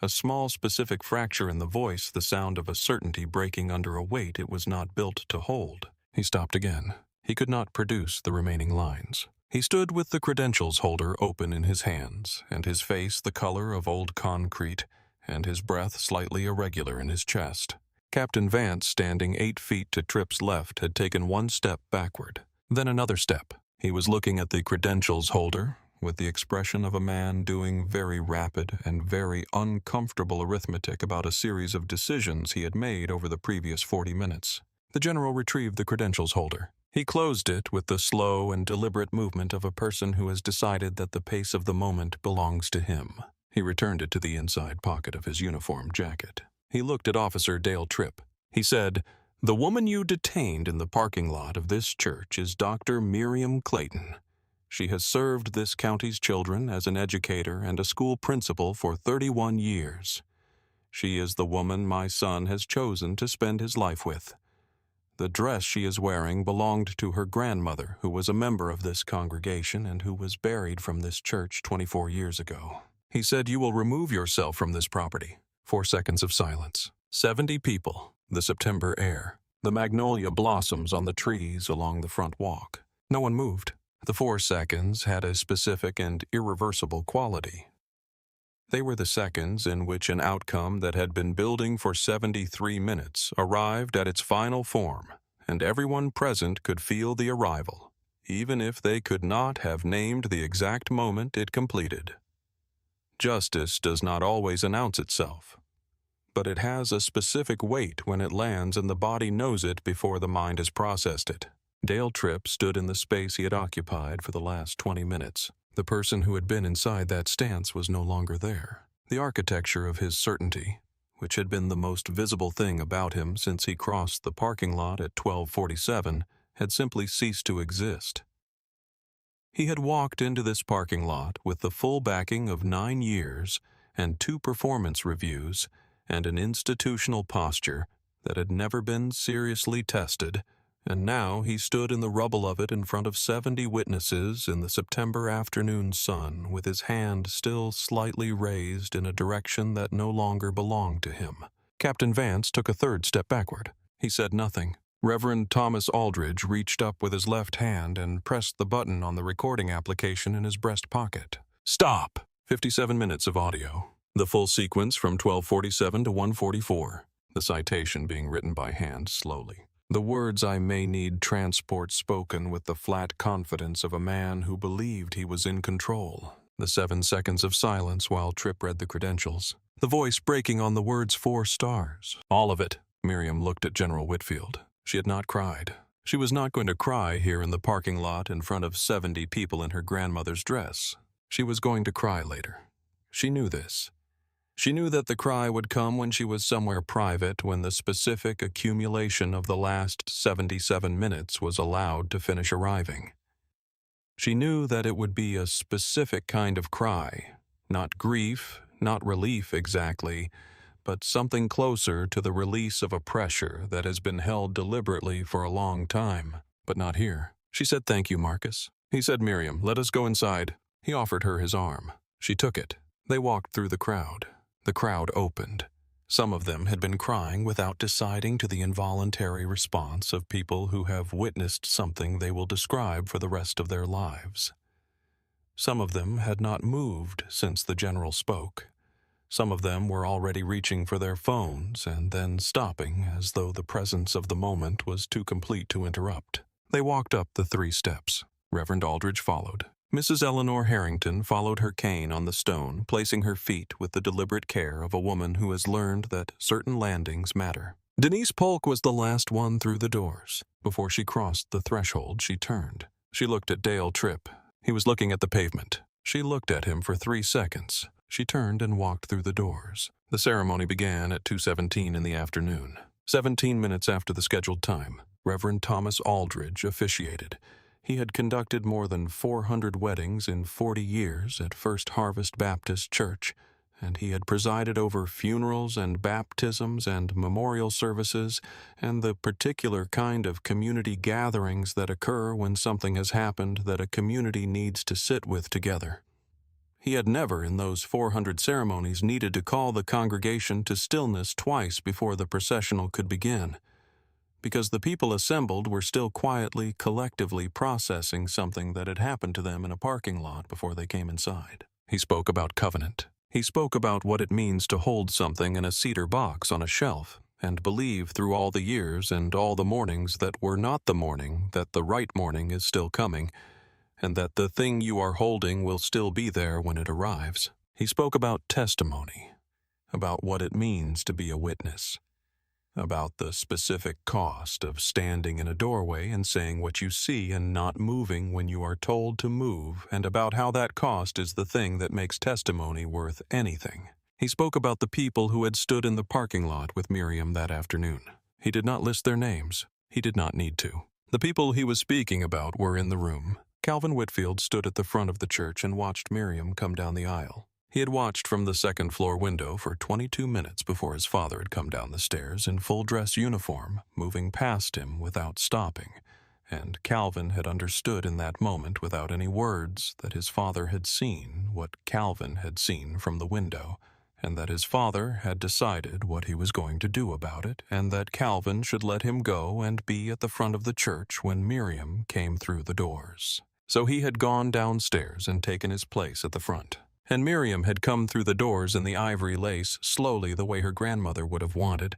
A small specific fracture in the voice, the sound of a certainty breaking under a weight it was not built to hold. He stopped again. He could not produce the remaining lines. He stood with the credentials holder open in his hands, and his face the color of old concrete, and his breath slightly irregular in his chest. Captain Vance, standing 8 feet to Tripp's left, had taken 1 step backward, then another step. He was looking at the credentials holder with the expression of a man doing very rapid and very uncomfortable arithmetic about a series of decisions he had made over the previous 40 minutes. The general retrieved the credentials holder. He closed it with the slow and deliberate movement of a person who has decided that the pace of the moment belongs to him. He returned it to the inside pocket of his uniform jacket. He looked at Officer Dale Tripp. He said, "The woman you detained in the parking lot of this church is Dr. Miriam Clayton. She has served this county's children as an educator and a school principal for 31 years. She is the woman my son has chosen to spend his life with. The dress she is wearing belonged to her grandmother, who was a member of this congregation and who was buried from this church 24 years ago." He said, "You will remove yourself from this property." 4 seconds of silence. 70 people, the September air, the magnolia blossoms on the trees along the front walk. No one moved. The 4 seconds had a specific and irreversible quality. They were the seconds in which an outcome that had been building for 73 minutes arrived at its final form, and everyone present could feel the arrival, even if they could not have named the exact moment it completed. Justice does not always announce itself, but it has a specific weight when it lands and the body knows it before the mind has processed it. Dale Tripp stood in the space he had occupied for the last 20 minutes. The person who had been inside that stance was no longer there. The architecture of his certainty, which had been the most visible thing about him since he crossed the parking lot at 12:47, had simply ceased to exist. He had walked into this parking lot with the full backing of 9 years and 2 performance reviews and an institutional posture that had never been seriously tested, and now he stood in the rubble of it in front of 70 witnesses in the September afternoon sun with his hand still slightly raised in a direction that no longer belonged to him. Captain Vance took a 3rd step backward. He said nothing. Reverend Thomas Aldridge reached up with his left hand and pressed the button on the recording application in his breast pocket. "Stop!" 57 minutes of audio. The full sequence from 12:47 to 1:44. The citation being written by hand slowly. The words I may need transport spoken with the flat confidence of a man who believed he was in control. The 7 seconds of silence while Tripp read the credentials. The voice breaking on the words 4 stars. All of it. Miriam looked at General Whitfield. She had not cried. She was not going to cry here in the parking lot in front of 70 people in her grandmother's dress. She was going to cry later. She knew this. She knew that the cry would come when she was somewhere private, when the specific accumulation of the last 77 minutes was allowed to finish arriving. She knew that it would be a specific kind of cry, not grief, not relief exactly, but something closer to the release of a pressure that has been held deliberately for a long time, but not here. She said, "Thank you, Marcus." He said, "Miriam, let us go inside." He offered her his arm. She took it. They walked through the crowd. The crowd opened. Some of them had been crying without deciding to the involuntary response of people who have witnessed something they will describe for the rest of their lives. Some of them had not moved since the general spoke. Some of them were already reaching for their phones and then stopping as though the presence of the moment was too complete to interrupt. They walked up the 3 steps. Reverend Aldridge followed. Mrs. Eleanor Harrington followed her cane on the stone, placing her feet with the deliberate care of a woman who has learned that certain landings matter. Denise Polk was the last one through the doors. Before she crossed the threshold, she turned. She looked at Dale Tripp. He was looking at the pavement. She looked at him for 3 seconds. She turned and walked through the doors. The ceremony began at 2:17 in the afternoon. 17 minutes after the scheduled time, Reverend Thomas Aldridge officiated. He had conducted more than 400 weddings in 40 years at First Harvest Baptist Church, and he had presided over funerals and baptisms and memorial services and the particular kind of community gatherings that occur when something has happened that a community needs to sit with together. He had never in those 400 ceremonies needed to call the congregation to stillness twice before the processional could begin, because the people assembled were still quietly, collectively processing something that had happened to them in a parking lot before they came inside. He spoke about covenant. He spoke about what it means to hold something in a cedar box on a shelf and believe through all the years and all the mornings that were not the morning that the right morning is still coming, and that the thing you are holding will still be there when it arrives. He spoke about testimony, about what it means to be a witness, about the specific cost of standing in a doorway and saying what you see and not moving when you are told to move, and about how that cost is the thing that makes testimony worth anything. He spoke about the people who had stood in the parking lot with Miriam that afternoon. He did not list their names. He did not need to. The people he was speaking about were in the room. Calvin Whitfield stood at the front of the church and watched Miriam come down the aisle. He had watched from the second-floor window for 22 minutes before his father had come down the stairs in full-dress uniform, moving past him without stopping, and Calvin had understood in that moment without any words that his father had seen what Calvin had seen from the window, and that his father had decided what he was going to do about it, and that Calvin should let him go and be at the front of the church when Miriam came through the doors. So he had gone downstairs and taken his place at the front. And Miriam had come through the doors in the ivory lace slowly the way her grandmother would have wanted,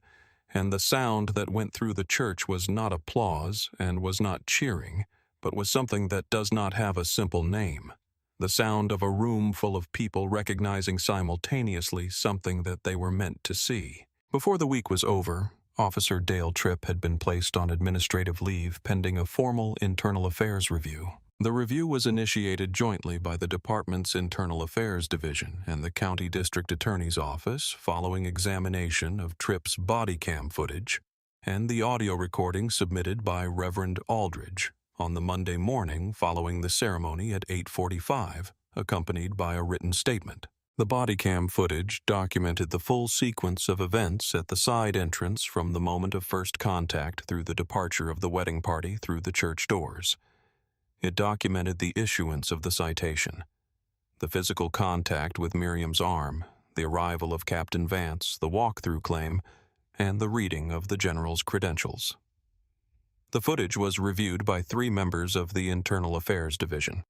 and the sound that went through the church was not applause and was not cheering, but was something that does not have a simple name. The sound of a room full of people recognizing simultaneously something that they were meant to see. Before the week was over, Officer Dale Tripp had been placed on administrative leave pending a formal internal affairs review. The review was initiated jointly by the department's Internal Affairs Division and the County District Attorney's Office following examination of Tripp's body cam footage and the audio recording submitted by Reverend Aldridge on the Monday morning following the ceremony at 8:45, accompanied by a written statement. The body cam footage documented the full sequence of events at the side entrance from the moment of first contact through the departure of the wedding party through the church doors. It documented the issuance of the citation, the physical contact with Miriam's arm, the arrival of Captain Vance, the walk-through claim, and the reading of the general's credentials. The footage was reviewed by 3 members of the Internal Affairs Division.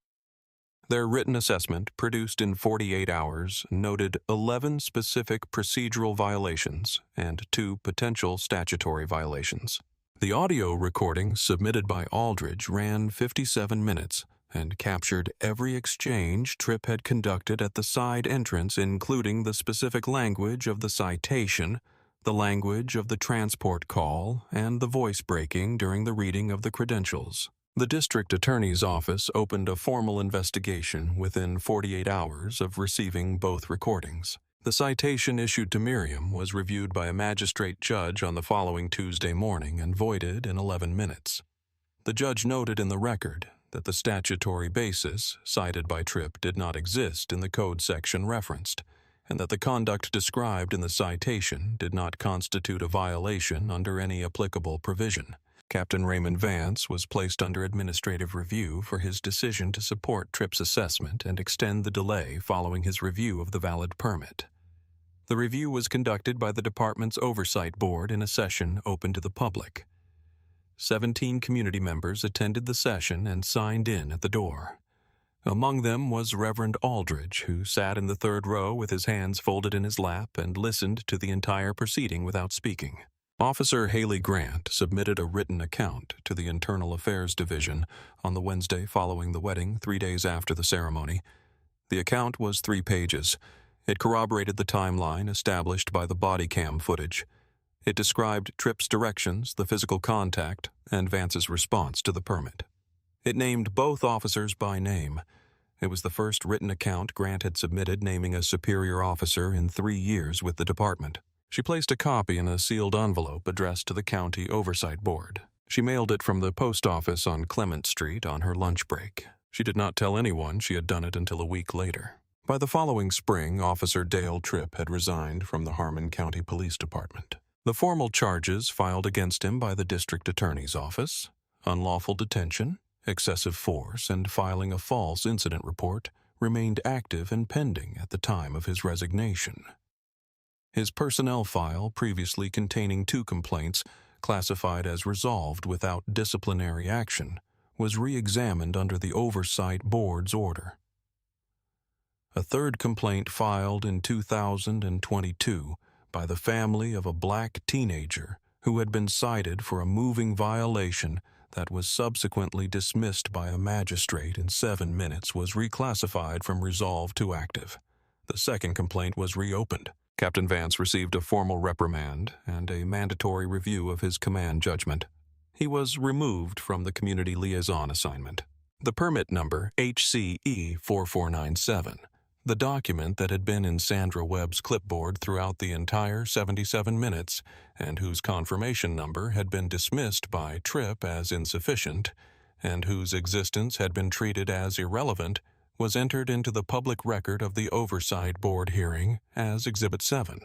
Their written assessment, produced in 48 hours, noted 11 specific procedural violations and 2 potential statutory violations. The audio recording submitted by Aldridge ran 57 minutes and captured every exchange Tripp had conducted at the side entrance, including the specific language of the citation, the language of the transport call, and the voice breaking during the reading of the credentials. The district attorney's office opened a formal investigation within 48 hours of receiving both recordings. The citation issued to Miriam was reviewed by a magistrate judge on the following Tuesday morning and voided in 11 minutes. The judge noted in the record that the statutory basis cited by Tripp did not exist in the code section referenced, and that the conduct described in the citation did not constitute a violation under any applicable provision. Captain Raymond Vance was placed under administrative review for his decision to support Tripp's assessment and extend the delay following his review of the valid permit. The review was conducted by the department's oversight board in a session open to the public. 17 community members attended the session and signed in at the door. Among them was Reverend Aldridge, who sat in the third row with his hands folded in his lap and listened to the entire proceeding without speaking. Officer Haley Grant submitted a written account to the Internal Affairs Division on the Wednesday following the wedding, 3 days after the ceremony. The account was 3 pages. It corroborated the timeline established by the body cam footage. It described Tripp's directions, the physical contact, and Vance's response to the permit. It named both officers by name. It was the first written account Grant had submitted naming a superior officer in 3 years with the department. She placed a copy in a sealed envelope addressed to the County Oversight Board. She mailed it from the post office on Clement Street on her lunch break. She did not tell anyone she had done it until a week later. By the following spring, Officer Dale Tripp had resigned from the Harmon County Police Department. The formal charges filed against him by the district attorney's office, unlawful detention, excessive force, and filing a false incident report, remained active and pending at the time of his resignation. His personnel file, previously containing 2 complaints, classified as resolved without disciplinary action, was re-examined under the Oversight Board's order. A 3rd complaint filed in 2022 by the family of a black teenager who had been cited for a moving violation that was subsequently dismissed by a magistrate in 7 minutes was reclassified from resolved to active. The 2nd complaint was reopened. Captain Vance received a formal reprimand and a mandatory review of his command judgment. He was removed from the community liaison assignment. The permit number HCE 4497, the document that had been in Sandra Webb's clipboard throughout the entire 77 minutes and whose confirmation number had been dismissed by Tripp as insufficient and whose existence had been treated as irrelevant, was entered into the public record of the Oversight Board hearing as Exhibit 7.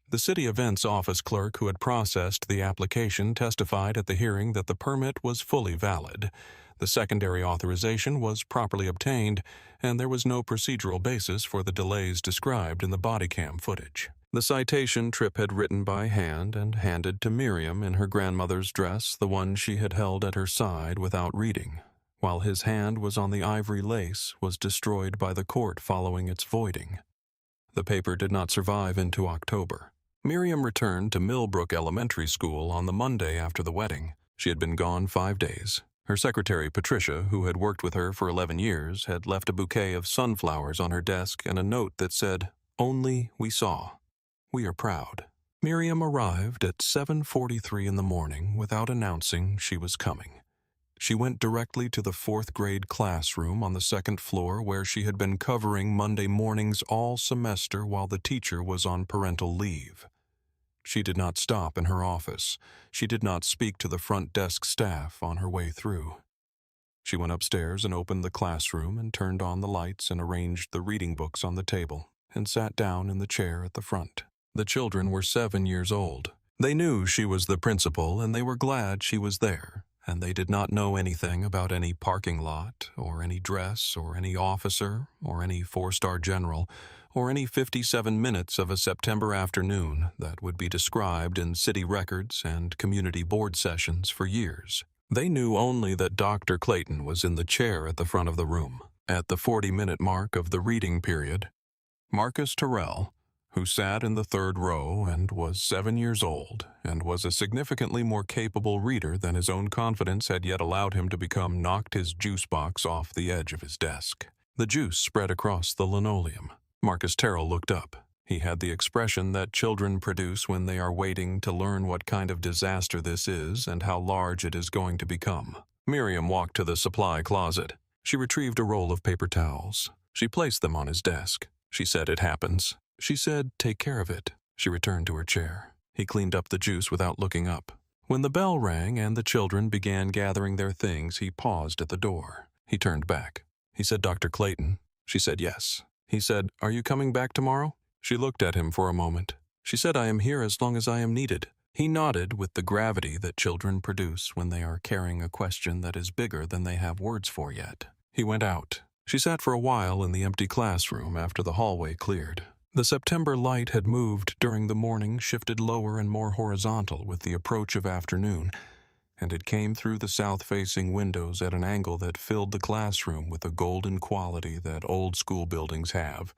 The city events office clerk who had processed the application testified at the hearing that the permit was fully valid. The secondary authorization was properly obtained, and there was no procedural basis for the delays described in the body cam footage. The citation Tripp had written by hand and handed to Miriam in her grandmother's dress, the one she had held at her side without reading, while his hand was on the ivory lace, was destroyed by the court following its voiding. The paper did not survive into October. Miriam returned to Millbrook Elementary School on the Monday after the wedding. She had been gone 5 days. Her secretary, Patricia, who had worked with her for 11 years, had left a bouquet of sunflowers on her desk and a note that said, "Only we saw. We are proud." Miriam arrived at 7:43 in the morning without announcing she was coming. She went directly to the 4th grade classroom on the 2nd floor where she had been covering Monday mornings all semester while the teacher was on parental leave. She did not stop in her office. She did not speak to the front desk staff on her way through. She went upstairs and opened the classroom and turned on the lights and arranged the reading books on the table and sat down in the chair at the front. The children were 7 years old. They knew she was the principal and they were glad she was there. And they did not know anything about any parking lot, or any dress, or any officer, or any 4-star general, or any 57 minutes of a September afternoon that would be described in city records and community board sessions for years. They knew only that Dr. Clayton was in the chair at the front of the room. At the 40-minute mark of the reading period, Marcus Terrell, who sat in the 3rd row and was 7 years old and was a significantly more capable reader than his own confidence had yet allowed him to become, knocked his juice box off the edge of his desk. The juice spread across the linoleum. Marcus Terrell looked up. He had the expression that children produce when they are waiting to learn what kind of disaster this is and how large it is going to become. Miriam walked to the supply closet. She retrieved a roll of paper towels. She placed them on his desk. She said, "It happens." She said, "Take care of it." She returned to her chair. He cleaned up the juice without looking up. When the bell rang and the children began gathering their things, he paused at the door. He turned back. He said, "Dr. Clayton." She said, "Yes." He said, "Are you coming back tomorrow?" She looked at him for a moment. She said, "I am here as long as I am needed." He nodded with the gravity that children produce when they are carrying a question that is bigger than they have words for yet. He went out. She sat for a while in the empty classroom after the hallway cleared. The September light had moved during the morning, shifted lower and more horizontal with the approach of afternoon. and it came through the south-facing windows at an angle that filled the classroom with a golden quality that old-school buildings have.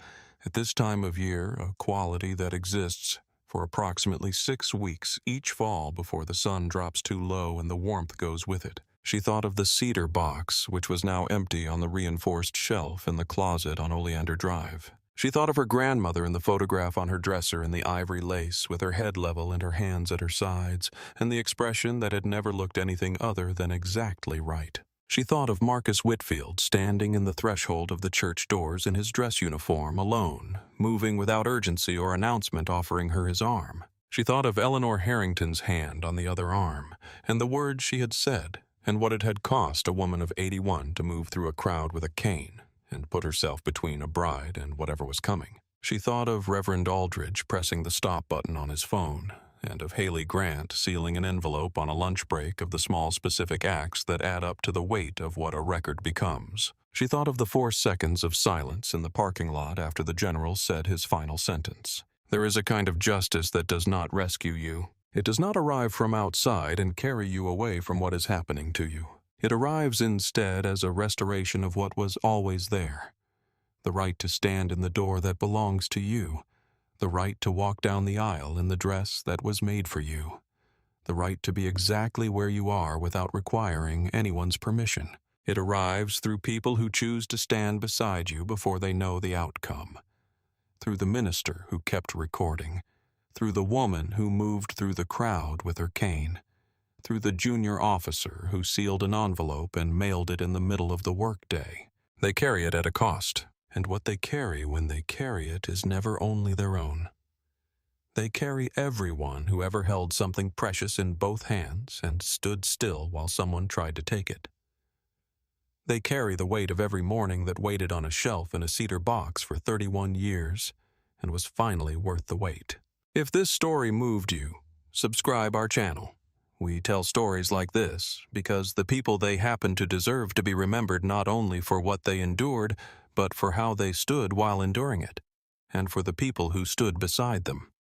At this time of year, a quality that exists for approximately 6 weeks each fall before the sun drops too low and the warmth goes with it. She thought of the cedar box, which was now empty on the reinforced shelf in the closet on Oleander Drive. She thought of her grandmother in the photograph on her dresser in the ivory lace, with her head level and her hands at her sides, and the expression that had never looked anything other than exactly right. She thought of Marcus Whitfield standing in the threshold of the church doors in his dress uniform, alone, moving without urgency or announcement, offering her his arm. She thought of Eleanor Harrington's hand on the other arm, and the words she had said, and what it had cost a woman of 81 to move through a crowd with a cane and put herself between a bride and whatever was coming. She thought of Reverend Aldridge pressing the stop button on his phone, and of Haley Grant sealing an envelope on a lunch break of the small specific acts that add up to the weight of what a record becomes. She thought of the 4 seconds of silence in the parking lot after the general said his final sentence. There is a kind of justice that does not rescue you. It does not arrive from outside and carry you away from what is happening to you. It arrives instead as a restoration of what was always there. The right to stand in the door that belongs to you. The right to walk down the aisle in the dress that was made for you. The right to be exactly where you are without requiring anyone's permission. It arrives through people who choose to stand beside you before they know the outcome. Through the minister who kept recording. Through the woman who moved through the crowd with her cane. Through the junior officer who sealed an envelope and mailed it in the middle of the workday. They carry it at a cost, and what they carry when they carry it is never only their own. They carry everyone who ever held something precious in both hands and stood still while someone tried to take it. They carry the weight of every morning that waited on a shelf in a cedar box for 31 years and was finally worth the wait. If this story moved you, subscribe our channel. We tell stories like this because the people they happen to deserve to be remembered not only for what they endured, but for how they stood while enduring it, and for the people who stood beside them.